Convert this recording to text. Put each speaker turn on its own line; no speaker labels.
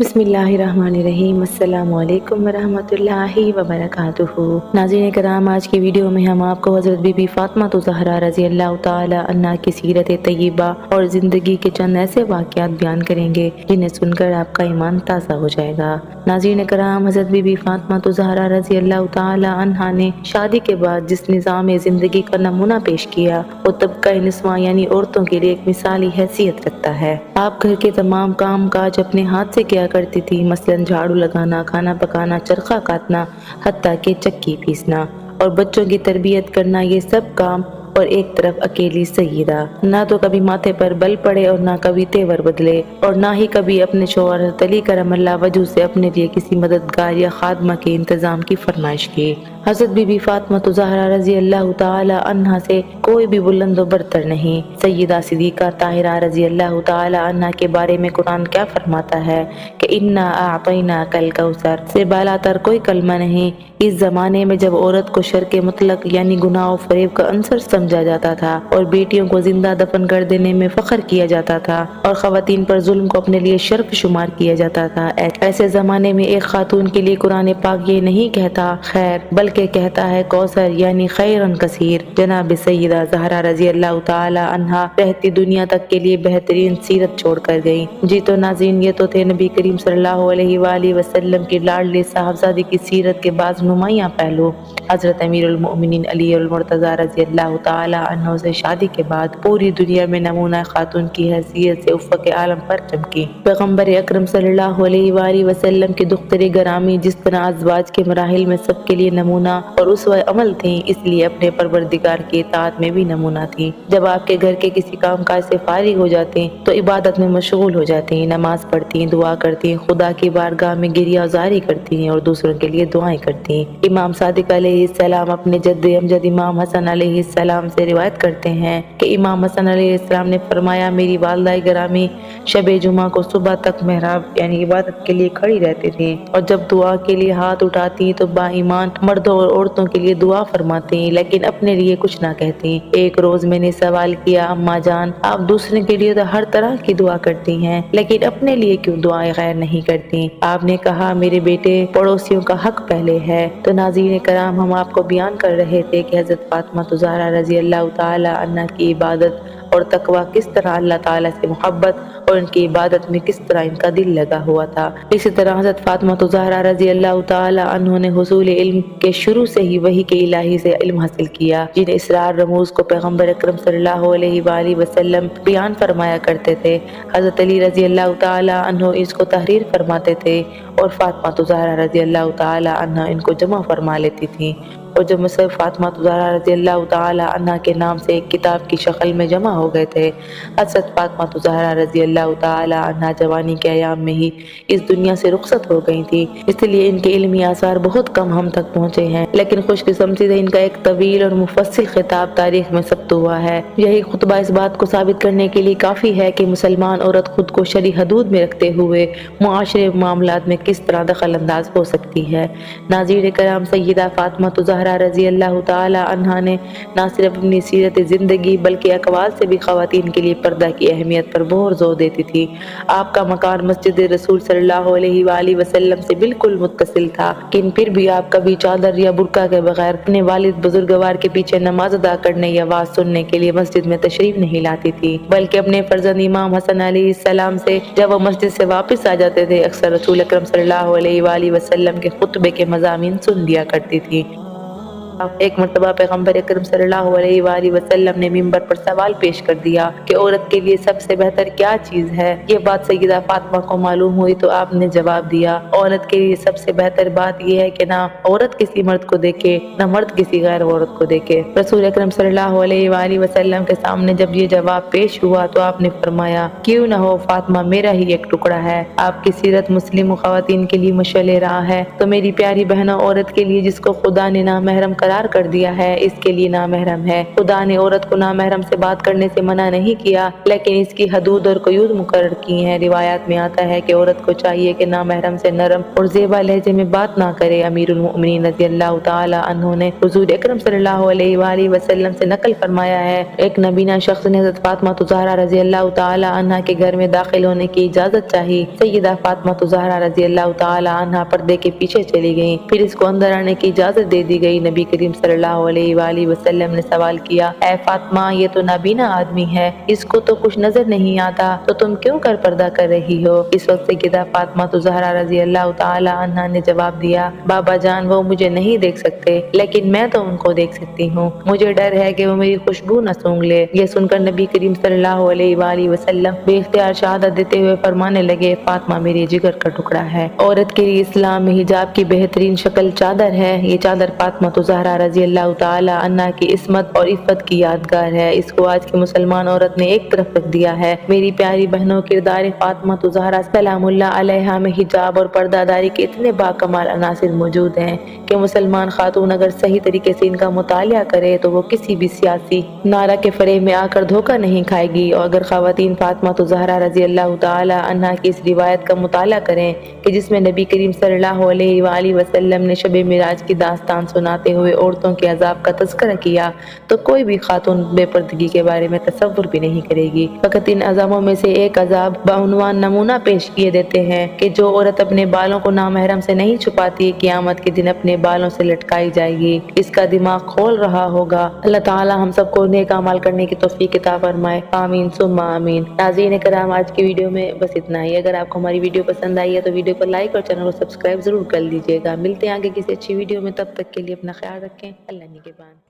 بسم اللہ الرحمن الرحیم۔ السلام علیکم ورحمۃ اللہ وبرکاتہ۔ ناظرین کرام، آج کی ویڈیو میں ہم آپ کو حضرت بی بی فاطمہ الزہرا رضی اللہ تعالی عنہا کی سیرت طیبہ اور زندگی کے چند ایسے واقعات بیان کریں گے جنہیں سن کر آپ کا ایمان تازہ ہو جائے گا۔ ناظرین کرام، حضرت بی بی فاطمہ الزہرا رضی اللہ تعالی عنہا نے شادی کے بعد جس نظام زندگی کا نمونہ پیش کیا وہ طبقہ نسواں یعنی عورتوں کے لیے ایک مثالی حیثیت رکھتا ہے۔ آپ گھر کے تمام کام کاج اپنے ہاتھ سے کیا کرتی تھی، مثلاً جھاڑو لگانا، کھانا پکانا، چرخہ کاٹنا، حتیٰ کہ چکی پیسنا اور بچوں کی تربیت کرنا، یہ سب کام اور ایک طرف اکیلی سیدہ، نہ تو کبھی ماتھے پر بل پڑے اور نہ کبھی تیور بدلے اور نہ ہی کبھی اپنے شوہر حضرت علی کرم اللہ وجہ سے اپنے لیے کسی مددگار یا خادمہ کے انتظام کی فرمائش کی۔ حضرت بی بی فاطمہ الزہرا رضی اللہ تعالی عنہا سے کوئی بھی بلند و برتر نہیں۔ سیدہ صدیقہ طاہرہ رضی اللہ تعالی عنہا کے بارے میں قرآن کیا فرماتا ہے کہ انا اعطیناک الکوثر سے بالا تر کوئی کلمہ نہیں۔ اس زمانے میں جب عورت کو شر کے مطلق یعنی گناہ و فریب کا عنصر سمجھا جاتا تھا اور بیٹیوں کو زندہ دفن کر دینے میں فخر کیا جاتا تھا اور خواتین پر ظلم کو اپنے لیے شرف شمار کیا جاتا تھا، ایسے زمانے میں ایک خاتون کے لیے قرآن پاک یہ نہیں کہتا خیر بلکہ کہتا ہے کوثر یعنی خیرن کثیر۔ جناب سیدہ زہرا رضی اللہ تعالی عنہا رہتی دنیا تک کے لیے بہترین سیرت چھوڑ کر گئی۔ جی تو ناظرین، یہ تو تھے نبی کریم صلی اللہ علیہ وآلہ وسلم کی لاڈلی صاحبزادی کی سیرت کے بعض نمایاں پہلو۔ حضرت امیر المؤمنین علی المرتضیٰ رضی اللہ تعالی عنہ سے شادی کے بعد پوری دنیا میں نمونہ خاتون کی حیثیت سے افق عالم پر چمکی۔ پیغمبر اکرم صلی اللہ علیہ وآلہ وسلم کی دختر گرامی جس طرح ازواج کے مراحل میں سب کے لیے نمونہ اور اسوہ عمل تھیں، اس لیے اپنے پروردگار کی اطاعت میں بھی نمونہ تھیں۔ جب آپ کے گھر کے کسی کام کاج سے فارغ ہو جاتے تو عبادت میں مشغول ہو جاتی، نماز پڑھتی، دعا کرتی، خدا کی بارگاہ میں گریہ زاری کرتی اور دوسروں کے لیے دعائیں کرتی۔ امام صادق علیہ السلام اپنے جد امجد امام حسن علیہ السلام سے روایت کرتے ہیں کہ امام حسن علیہ السلام نے فرمایا، میری والدہ گرامی شب جمعہ کو صبح تک محراب یعنی عبادت کے لیے کھڑی رہتی تھیں اور جب دعا کے لیے ہاتھ اٹھاتی تو با ایمان مردوں اور عورتوں کے لیے دعا فرماتی لیکن اپنے لیے کچھ نہ کہتی۔ ایک روز میں نے سوال کیا، اماں جان آپ دوسرے کے لیے تو ہر طرح کی دعا کرتی ہیں لیکن اپنے لیے کیوں دعائیں خیر نہیں کرتی؟ آپ نے کہا، میرے بیٹے پڑوسیوں کا حق پہلے ہے۔ تو ناظرین کرام، ہم آپ کو بیان کر رہے تھے کہ حضرت فاطمہ الزہرا رضی اللہ تعالی عنہا کی عبادت اور تقویٰ کس طرح اللہ تعالیٰ سے محبت اور ان کی عبادت میں کس طرح ان کا دل لگا ہوا تھا۔ اسی طرح حضرت فاطمہ الزہرا رضی اللہ تعالی عنہ نے حصول علم کے شروع سے ہی وحی کے الہی سے علم حاصل کیا، جن اسرار رموز کو پیغمبر اکرم صلی اللہ علیہ وآلہ وسلم بیان فرمایا کرتے تھے۔ حضرت علی رضی اللہ تعالی عنہ اس کو تحریر فرماتے تھے اور فاطمہ الزہرا رضی اللہ تعالی عنہ ان کو جمع فرما لیتی تھیں، اور جب مصحف فاطمہ الزہرا رضی اللہ تعالی عنہ کے نام سے ایک کتاب کی شکل میں جمع ہو گئے تھے۔ حضرت فاطمہ الزہرا رضی اللہ تعالی عنہ جوانی کے ایام میں ہی اس دنیا سے رخصت ہو گئی تھی، اس لیے ان کے علمی آثار بہت کم ہم تک پہنچے ہیں، لیکن خوش قسمتی سے ان کا ایک طویل اور مفصل خطاب تاریخ میں ثبت ہوا ہے۔ یہی خطبہ اس بات کو ثابت کرنے کے لیے کافی ہے کہ مسلمان عورت خود کو شرعی حدود میں رکھتے ہوئے معاشرے معاملات میں کس طرح دخل انداز ہو سکتی ہے۔ ناظرین کرام، سیدہ فاطمہ الزہرا رضی اللہ تعالی عنہا نے نہ صرف اپنی سیرت زندگی بلکہ اقوال سے بھی خواتین کے لیے پردہ کی اہمیت پر بہت زور دیتی تھی۔ آپ کا مکان مسجد رسول صلی اللہ علیہ وآلہ وسلم سے بالکل متصل تھا، لیکن پھر بھی آپ کبھی چادر یا برقع کے بغیر اپنے والد بزرگوار کے پیچھے نماز ادا کرنے یا واز سننے کے لیے مسجد میں تشریف نہیں لاتی تھی، بلکہ اپنے فرزند امام حسن علیہ السلام سے جب وہ مسجد سے واپس آ جاتے تھے اکثر رسول اکرم صلی اللہ علیہ وآلہ وسلم کے خطبے کے مضامین سن لیا کرتی تھی۔ ایک مرتبہ پیغمبر اکرم صلی اللہ علیہ وآلہ وسلم نے منبر پر سوال پیش کر دیا کہ عورت کے لیے سب سے بہتر کیا چیز ہے؟ یہ بات سیدہ فاطمہ کو معلوم ہوئی تو آپ نے جواب دیا، عورت کے لیے سب سے بہتر بات یہ ہے کہ نہ عورت کسی مرد کو دیکھے نہ مرد کسی غیر عورت کو دیکھے۔ رسول اکرم صلی اللہ علیہ وآلہ وسلم کے سامنے جب یہ جواب پیش ہوا تو آپ نے فرمایا، کیوں نہ ہو، فاطمہ میرا ہی ایک ٹکڑا ہے۔ آپ کی سیرت مسلم خواتین کے لیے مشعل راہ ہے، تو میری پیاری بہنوں، عورت کے لیے جس کو خدا نے نامحرم قرار قرار کر دیا ہے اس کے لیے نامحرم ہے۔ خدا نے عورت کو نامحرم سے بات کرنے سے منع نہیں کیا، لیکن اس کی حدود اور قیود مقرر کی ہیں۔ روایات میں آتا ہے کہ عورت کو چاہیے کہ نامحرم سے نرم اور زیبا لہجے میں بات نہ کرے۔ امیر المؤمنین رضی اللہ تعالی عنہ نے حضور اکرم صلی اللہ علیہ وآلہ وسلم سے نقل فرمایا ہے، ایک نبینہ شخص نے حضرت فاطمہ الزہرا رضی اللہ تعالی عنہ کے گھر میں داخل ہونے کی اجازت چاہی۔ سیدہ فاطمہ الزہرا رضی اللہ تعالی عنہ پردے کے پیچھے چلی گئیں، پھر اس کو اندر آنے کی اجازت دے دی گئی۔ نبی کریم صلی اللہ علیہ وآلہ وسلم نے سوال کیا، اے فاطمہ، یہ تو نابینا آدمی ہے، اس کو تو کچھ نظر نہیں آتا، تو تم کیوں کر پردہ کر رہی ہو؟ اس وقت سیدہ فاطمہ الزہرا رضی اللہ تعالی عنہ نے جواب دیا، بابا جان، وہ مجھے نہیں دیکھ سکتے، لیکن میں تو ان کو دیکھ سکتی ہوں، مجھے ڈر ہے کہ وہ میری خوشبو نہ سونگھ لے۔ یہ سن کر نبی کریم صلی اللہ علیہ وآلہ وسلم بے اختیار شہادت دیتے ہوئے فرمانے لگے، فاطمہ میری جگر کا ٹکڑا ہے۔ عورت کے لیے اسلام میں حجاب کی بہترین شکل چادر ہے۔ یہ چادر فاطمہ الزہرا رضی اللہ تعالی عنہ کی عصمت اور عفت کی یادگار ہے۔ اس کو آج کی مسلمان عورت نے ایک طرف رکھ دیا ہے۔ میری پیاری بہنوں، کردار فاطمہ الزہرا سلام اللہ علیہا میں حجاب اور پردہ داری کے اتنے باکمال عناصر موجود ہیں کہ مسلمان خاتون اگر صحیح طریقے سے ان کا مطالعہ کرے تو وہ کسی بھی سیاسی نعرہ کے فریب میں آ کر دھوکہ نہیں کھائے گی۔ اور اگر خواتین فاطمہ الزہرا رضی اللہ تعالی عنہ کی اس روایت کا مطالعہ کریں کہ جس میں نبی کریم صلی اللہ علیہ وآلہ وسلم نے شب معراج کی داستان سناتے ہوئے عورتوں کے عذاب کا تذکرہ کیا، تو کوئی بھی خاتون بے پردگی کے بارے میں تصور بھی نہیں کرے گی۔ فقط ان عذابوں میں سے ایک عذاب بعنوان نمونہ پیش کیے دیتے ہیں کہ جو عورت اپنے بالوں کو نامحرم سے نہیں چھپاتی، قیامت کے دن اپنے بالوں سے لٹکائی جائے گی۔ اس کا دماغ کھول رہا ہوگا۔ اللہ تعالی ہم سب کو نیک اعمال کرنے کی توفیق عطا فرمائے، آمین ثم آمین۔ ناظرین کرام، آج کی ویڈیو میں بس اتنا ہی۔ اگر آپ کو ہماری ویڈیو پسند آئی ہے تو ویڈیو کو لائک اور چینل کو سبسکرائب ضرور کر لیجیے گا۔ ملتے ہیں آگے کسی اچھی ویڈیو میں، تب تک کے لیے اپنا خیال رکھیں۔ اللہ نگہبان۔